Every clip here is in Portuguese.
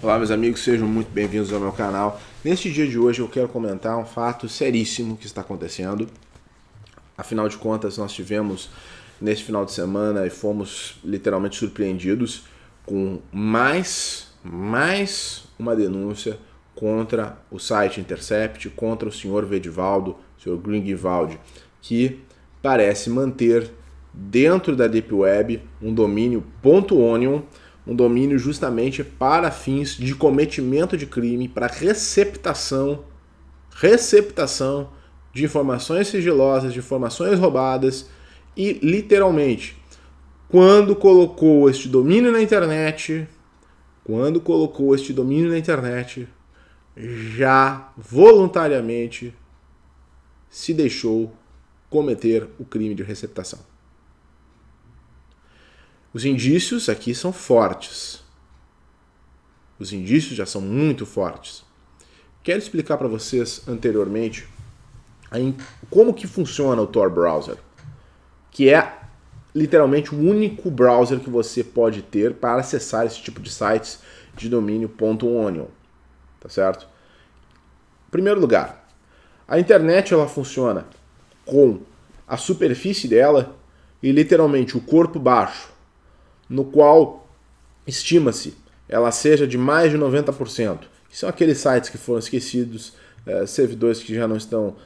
Olá meus amigos, sejam muito bem-vindos ao meu canal. Neste dia de hoje eu quero comentar um fato seríssimo que está acontecendo. Afinal de contas, nós tivemos neste final de semana e fomos literalmente surpreendidos com mais uma denúncia contra o site Intercept, contra o senhor Vedivaldo, o senhor Gringivaldi, que parece manter dentro da Deep Web um domínio .onion, um domínio justamente para fins de cometimento de crime, para receptação de informações sigilosas, de informações roubadas e, literalmente, quando colocou este domínio na internet, já voluntariamente se deixou cometer o crime de receptação. Os indícios aqui são fortes. Os indícios já são muito fortes. Quero explicar para vocês anteriormente como que funciona o Tor Browser, que é literalmente o único browser que você pode ter para acessar esse tipo de sites de domínio .onion, tá certo? Em primeiro lugar, a internet ela funciona com a superfície dela e literalmente o corpo baixo, no qual estima-se ela seja de mais de 90%. Que são aqueles sites que foram esquecidos, servidores que já não estão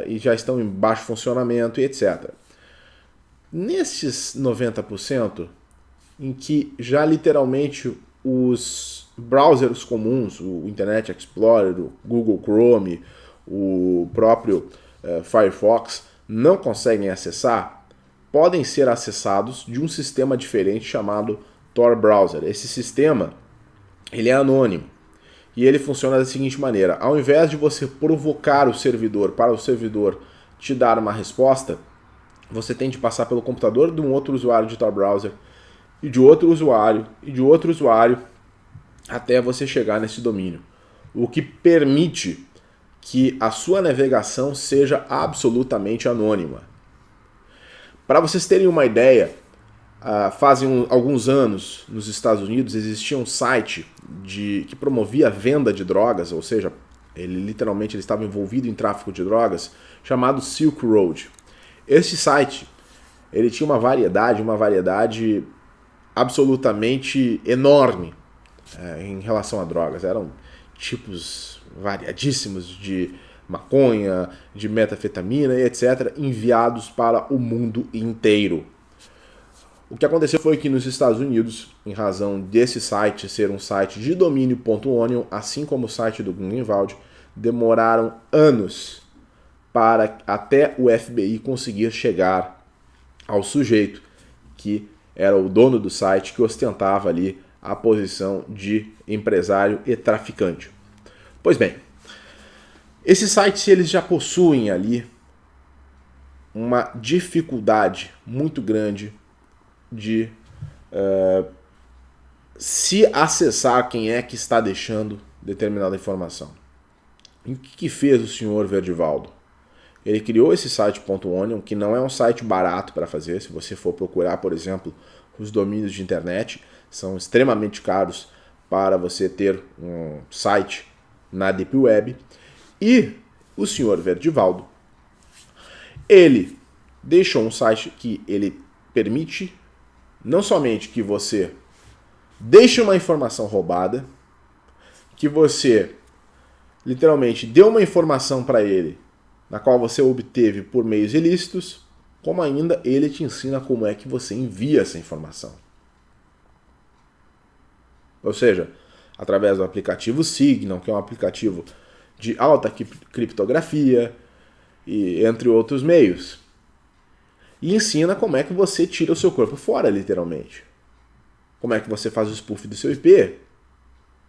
e já estão em baixo funcionamento e etc. Nesses 90%, em que já literalmente os browsers comuns, o Internet Explorer, o Google Chrome, o próprio Firefox, não conseguem acessar, podem ser acessados de um sistema diferente chamado Tor Browser. Esse sistema ele é anônimo e ele funciona da seguinte maneira: ao invés de você provocar o servidor para o servidor te dar uma resposta, você tem de passar pelo computador de um outro usuário de Tor Browser e de outro usuário e de outro usuário até você chegar nesse domínio, o que permite que a sua navegação seja absolutamente anônima. Para vocês terem uma ideia, fazem alguns anos nos Estados Unidos existia um site que promovia a venda de drogas, ou seja, ele estava envolvido em tráfico de drogas, chamado Silk Road. Esse site ele tinha uma variedade absolutamente enorme em relação a drogas. Eram tipos variadíssimos de maconha, de metafetamina e etc., enviados para o mundo inteiro. O que aconteceu foi que nos Estados Unidos, em razão desse site ser um site de domínio .onion, assim como o site do Gringivaldi, demoraram anos para até o FBI conseguir chegar ao sujeito que era o dono do site, que ostentava ali a posição de empresário e traficante. Pois bem, esses sites eles já possuem ali uma dificuldade muito grande de se acessar quem é que está deixando determinada informação. E o que fez o senhor Vedivaldo? Ele criou esse site .onion, que não é um site barato para fazer. Se você for procurar, por exemplo, os domínios de internet, são extremamente caros para você ter um site na Deep Web. E o senhor Vedivaldo, ele deixou um site que ele permite não somente que você deixe uma informação roubada, que você literalmente dê uma informação para ele, na qual você obteve por meios ilícitos, como ainda ele te ensina como é que você envia essa informação. Ou seja, através do aplicativo Signal, que é um aplicativo de alta criptografia, e entre outros meios. E ensina como é que você tira o seu corpo fora, literalmente. Como é que você faz o spoof do seu IP,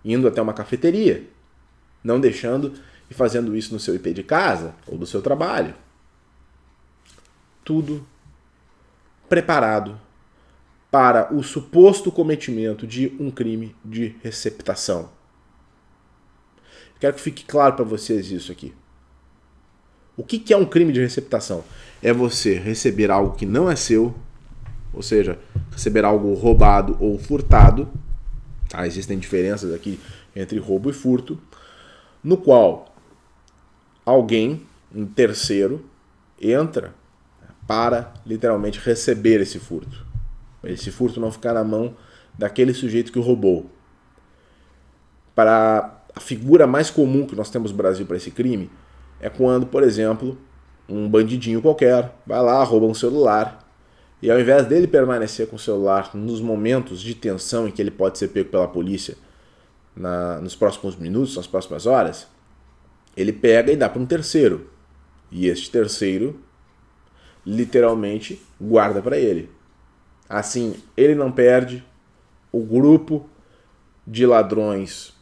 indo até uma cafeteria, não deixando e fazendo isso no seu IP de casa ou do seu trabalho. Tudo preparado para o suposto cometimento de um crime de receptação. Quero que fique claro para vocês isso aqui. O que é um crime de receptação? É você receber algo que não é seu, ou seja, receber algo roubado ou furtado, Existem diferenças aqui entre roubo e furto, no qual alguém, um terceiro, entra para literalmente receber esse furto. Esse furto não ficar na mão daquele sujeito que o roubou. Para a figura mais comum que nós temos no Brasil para esse crime é quando, por exemplo, um bandidinho qualquer vai lá, rouba um celular e ao invés dele permanecer com o celular nos momentos de tensão em que ele pode ser pego pela polícia nos próximos minutos, nas próximas horas, ele pega e dá para um terceiro. E este terceiro literalmente guarda para ele. Assim, ele não perde, o grupo de ladrões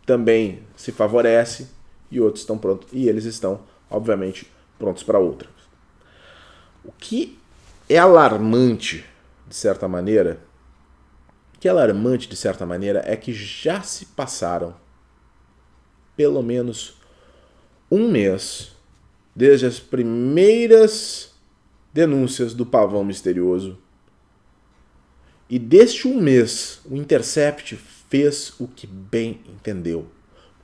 também se favorece e outros estão prontos, e eles estão, obviamente, prontos para outra. O que é alarmante, de certa maneira, é que já se passaram pelo menos um mês desde as primeiras denúncias do pavão misterioso. E deste um mês, o Intercept fez o que bem entendeu.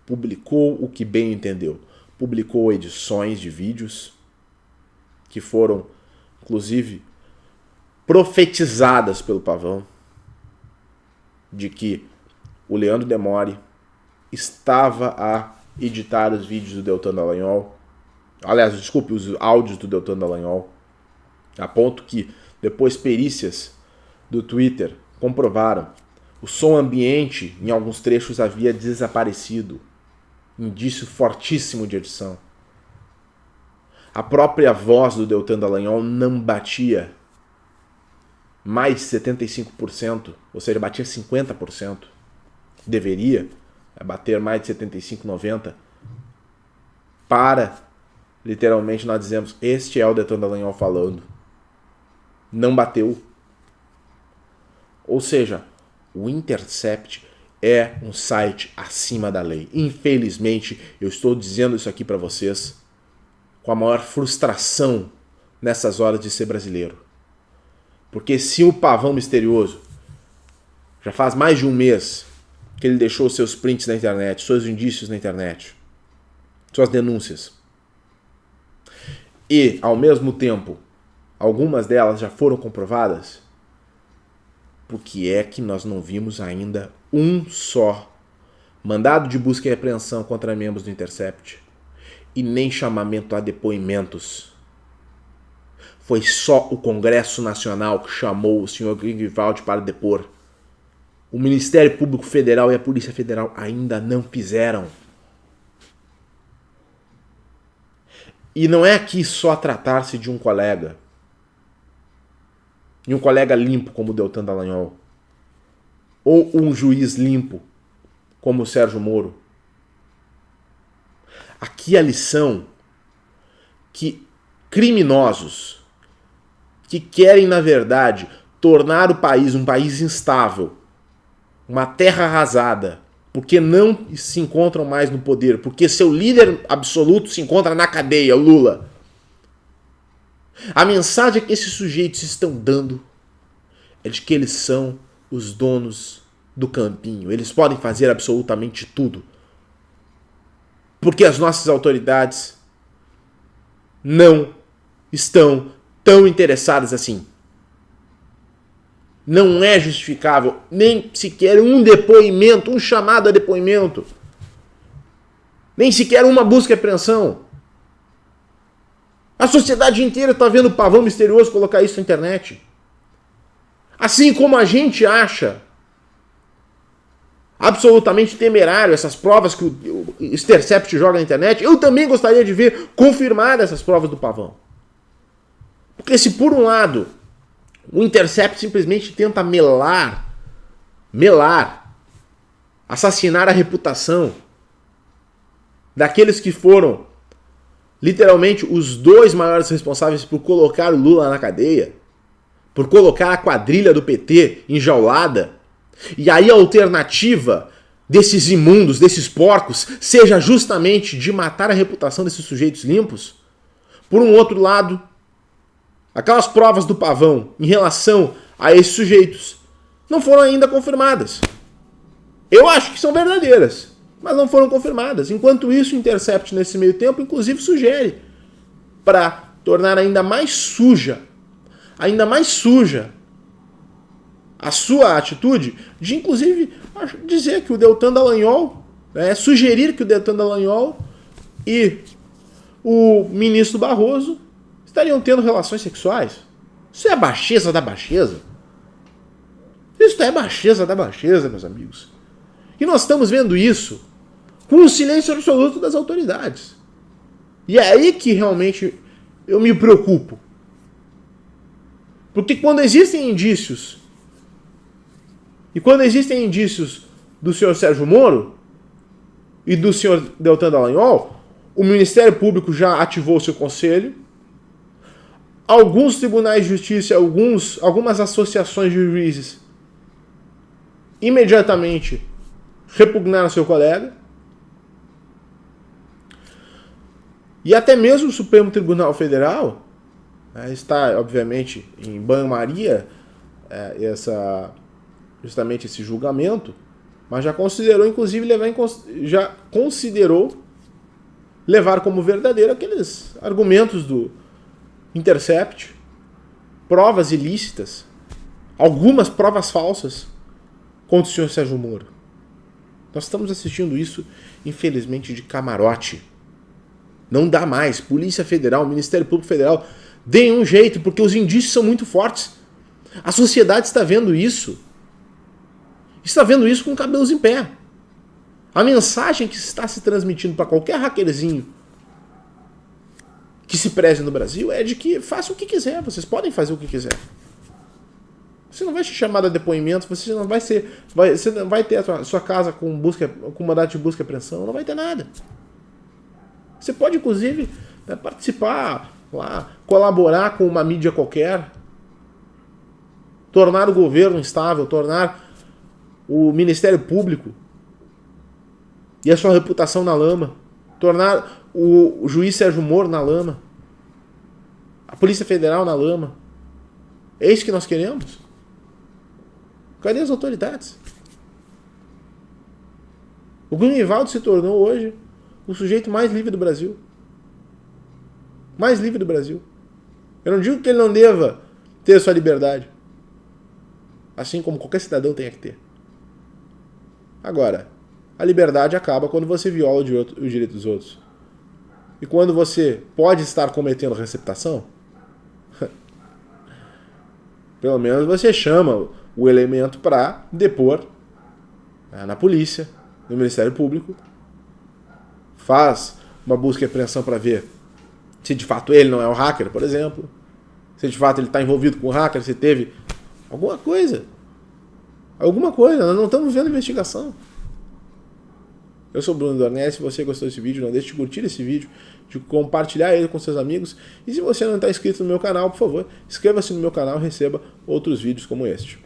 Publicou o que bem entendeu. Publicou edições de vídeos que foram, inclusive, profetizadas pelo pavão, de que o Leandro Demore estava a editar os vídeos do Deltan Dallagnol. Aliás, desculpe, os áudios do Deltan Dallagnol. A ponto que depois perícias do Twitter comprovaram. O som ambiente em alguns trechos havia desaparecido. Indício fortíssimo de edição. A própria voz do Deltan Dallagnol não batia mais de 75%, ou seja, batia 50%. Deveria bater mais de 75%, 90%. Para, literalmente, nós dizemos, este é o Deltan Dallagnol falando. Não bateu. Ou seja, o Intercept é um site acima da lei. Infelizmente, eu estou dizendo isso aqui para vocês com a maior frustração nessas horas de ser brasileiro. Porque se o pavão misterioso já faz mais de um mês que ele deixou seus prints na internet, seus indícios na internet, suas denúncias, e, ao mesmo tempo, algumas delas já foram comprovadas, por que é que nós não vimos ainda um só mandado de busca e apreensão contra membros do Intercept e nem chamamento a depoimentos? Foi só o Congresso Nacional que chamou o senhor Greenwald para depor. O Ministério Público Federal e a Polícia Federal ainda não fizeram. E não é aqui só tratar-se de um colega. E um colega limpo como o Deltan Dallagnol. Ou um juiz limpo como o Sérgio Moro. Aqui a lição que criminosos que querem, na verdade, tornar o país um país instável, uma terra arrasada, porque não se encontram mais no poder, porque seu líder absoluto se encontra na cadeia, o Lula. A mensagem que esses sujeitos estão dando é de que eles são os donos do campinho. Eles podem fazer absolutamente tudo. Porque as nossas autoridades não estão tão interessadas assim. Não é justificável nem sequer um depoimento, um chamado a depoimento. Nem sequer uma busca e apreensão. A sociedade inteira está vendo o pavão misterioso colocar isso na internet. Assim como a gente acha absolutamente temerário essas provas que o Intercept joga na internet, eu também gostaria de ver confirmadas essas provas do pavão. Porque se por um lado o Intercept simplesmente tenta melar, assassinar a reputação daqueles que foram literalmente os dois maiores responsáveis por colocar o Lula na cadeia, por colocar a quadrilha do PT enjaulada, e aí a alternativa desses imundos, desses porcos, seja justamente de matar a reputação desses sujeitos limpos. Por um outro lado, aquelas provas do pavão em relação a esses sujeitos não foram ainda confirmadas. Eu acho que são verdadeiras, mas não foram confirmadas. Enquanto isso, o Intercept, nesse meio tempo, inclusive sugere para tornar ainda mais suja a sua atitude de, inclusive, dizer que o Deltan Dallagnol, sugerir que o Deltan Dallagnol e o ministro Barroso estariam tendo relações sexuais. Isso é a baixeza da baixeza. Isso é baixeza da baixeza, meus amigos. E nós estamos vendo isso com o silêncio absoluto das autoridades. E é aí que realmente eu me preocupo. Porque quando existem indícios, do senhor Sérgio Moro e do senhor Deltan Dallagnol, o Ministério Público já ativou seu conselho, alguns tribunais de justiça, algumas associações de juízes imediatamente repugnaram seu colega, e até mesmo o Supremo Tribunal Federal está, obviamente, em banho-maria justamente esse julgamento, mas já considerou, inclusive, levar como verdadeiro aqueles argumentos do Intercept, provas ilícitas, algumas provas falsas contra o senhor Sérgio Moro. Nós estamos assistindo isso, infelizmente, de camarote. Não dá mais. Polícia Federal, Ministério Público Federal, deem um jeito, porque os indícios são muito fortes. A sociedade está vendo isso. Está vendo isso com cabelos em pé. A mensagem que está se transmitindo para qualquer hackerzinho que se preze no Brasil é de que faça o que quiser, vocês podem fazer o que quiser. Você não vai ser chamado a depoimento, você não vai ter a sua casa com mandato de busca e apreensão, não vai ter nada. Você pode, inclusive, participar lá, colaborar com uma mídia qualquer, tornar o governo instável, tornar o Ministério Público e a sua reputação na lama, tornar o juiz Sérgio Moro na lama, a Polícia Federal na lama. É isso que nós queremos? Cadê as autoridades? O Grunewald se tornou hoje o sujeito mais livre do Brasil. Mais livre do Brasil. Eu não digo que ele não deva ter a sua liberdade, assim como qualquer cidadão tem que ter. Agora, a liberdade acaba quando você viola o direito dos outros. E quando você pode estar cometendo receptação, pelo menos você chama o elemento para depor na polícia, no Ministério Público, faz uma busca e apreensão para ver se de fato ele não é um hacker, por exemplo, se de fato ele está envolvido com o hacker, se teve alguma coisa. Nós não estamos vendo investigação. Eu sou o Bruno Dornelles. Se você gostou desse vídeo, não deixe de curtir esse vídeo, de compartilhar ele com seus amigos. E se você não está inscrito no meu canal, por favor, inscreva-se no meu canal e receba outros vídeos como este.